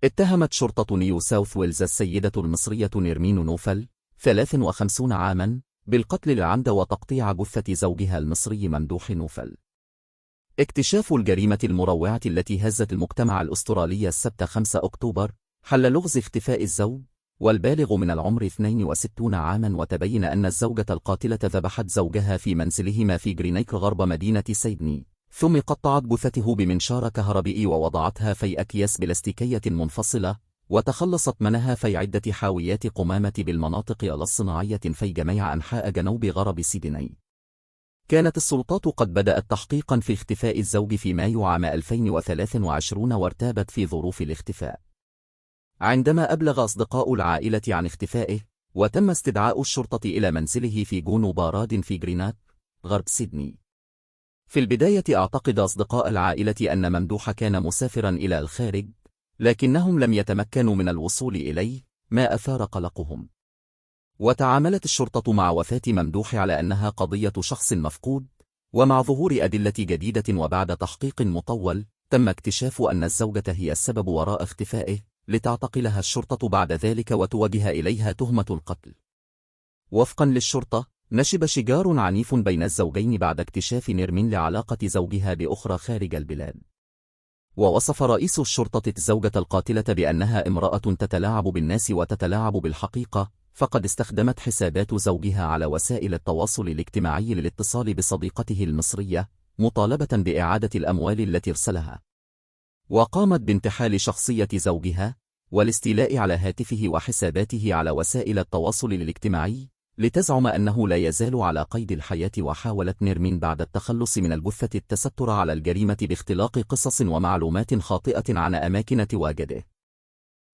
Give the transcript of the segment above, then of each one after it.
اتهمت شرطة نيو ساوث ويلز السيدة المصرية نيرمين نوفل 53 عاما بالقتل العمد وتقطيع جثة زوجها المصري ممدوح نوفل. اكتشاف الجريمة المروعة التي هزت المجتمع الأسترالي السبت 5 أكتوبر حل لغز اختفاء الزوج والبالغ من العمر 62 عاما، وتبين أن الزوجة القاتلة ذبحت زوجها في منزلهما في جرينيك غرب مدينة سيدني، ثم قطعت جثته بمنشار كهربائي ووضعتها في أكياس بلاستيكية منفصلة، وتخلصت منها في عدة حاويات قمامة بالمناطق الصناعية في جميع أنحاء جنوب غرب سيدني. كانت السلطات قد بدأت تحقيقا في اختفاء الزوج في مايو عام 2023، وارتابت في ظروف الاختفاء عندما أبلغ أصدقاء العائلة عن اختفائه، وتم استدعاء الشرطة إلى منزله في جونو باراد في جرينات غرب سيدني. في البداية أعتقد أصدقاء العائلة أن ممدوح كان مسافرا إلى الخارج، لكنهم لم يتمكنوا من الوصول إليه، ما أثار قلقهم. وتعاملت الشرطة مع وفاة ممدوح على أنها قضية شخص مفقود، ومع ظهور أدلة جديدة وبعد تحقيق مطول تم اكتشاف أن الزوجة هي السبب وراء اختفائه، لتعتقلها الشرطة بعد ذلك وتوجه إليها تهمة القتل. وفقا للشرطة، نشب شجار عنيف بين الزوجين بعد اكتشاف نيرمين لعلاقة زوجها بأخرى خارج البلاد. ووصف رئيس الشرطة الزوجة القاتلة بأنها امرأة تتلاعب بالناس وتتلاعب بالحقيقة، فقد استخدمت حسابات زوجها على وسائل التواصل الاجتماعي للاتصال بصديقته المصرية مطالبة بإعادة الأموال التي ارسلها، وقامت بانتحال شخصية زوجها والاستيلاء على هاتفه وحساباته على وسائل التواصل الاجتماعي لتزعم أنه لا يزال على قيد الحياة. وحاولت نيرمين بعد التخلص من الجثة التستر على الجريمة باختلاق قصص ومعلومات خاطئة عن أماكن تواجده،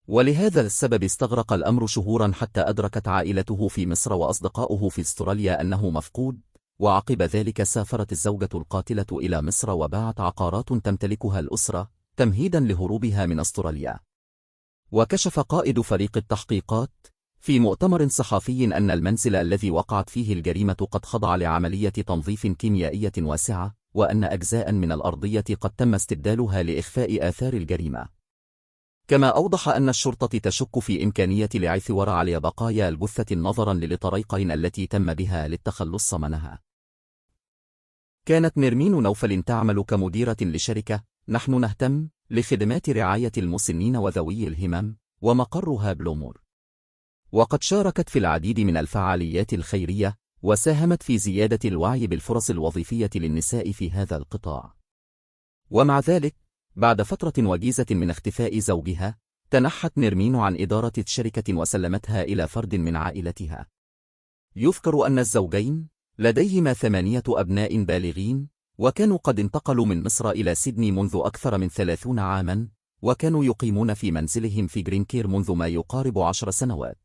ولهذا السبب استغرق الأمر شهورا حتى أدركت عائلته في مصر وأصدقاؤه في استراليا أنه مفقود. وعقب ذلك سافرت الزوجة القاتلة إلى مصر وباعت عقارات تمتلكها الأسرة تمهيدا لهروبها من استراليا. وكشف قائد فريق التحقيقات في مؤتمر صحفي أن المنزل الذي وقعت فيه الجريمة قد خضع لعملية تنظيف كيميائية واسعة، وأن أجزاء من الأرضية قد تم استبدالها لإخفاء آثار الجريمة. كما أوضح أن الشرطة تشك في إمكانية العثور على بقايا الجثة نظرا للطريقين التي تم بها للتخلص منها. كانت نيرمين نوفل تعمل كمديرة لشركة نحن نهتم لخدمات رعاية المسنين وذوي الهمم، ومقرها بلومور، وقد شاركت في العديد من الفعاليات الخيرية وساهمت في زيادة الوعي بالفرص الوظيفية للنساء في هذا القطاع. ومع ذلك، بعد فترة وجيزة من اختفاء زوجها، تنحت نيرمين عن إدارة الشركة وسلمتها إلى فرد من عائلتها. يذكر أن الزوجين لديهما 8 أبناء بالغين، وكانوا قد انتقلوا من مصر إلى سيدني منذ أكثر من 30 عاما، وكانوا يقيمون في منزلهم في جرينكير منذ ما يقارب 10 سنوات.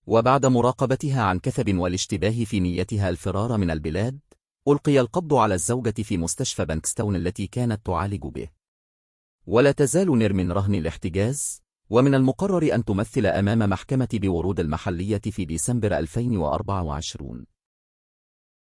وبعد مراقبتها عن كثب والاشتباه في نيتها الفرار من البلاد، ألقي القبض على الزوجة في مستشفى بانكستون التي كانت تعالج به. ولا تزال نيرمين رهن الاحتجاز، ومن المقرر أن تمثل أمام محكمة بورود المحلية في ديسمبر 2024.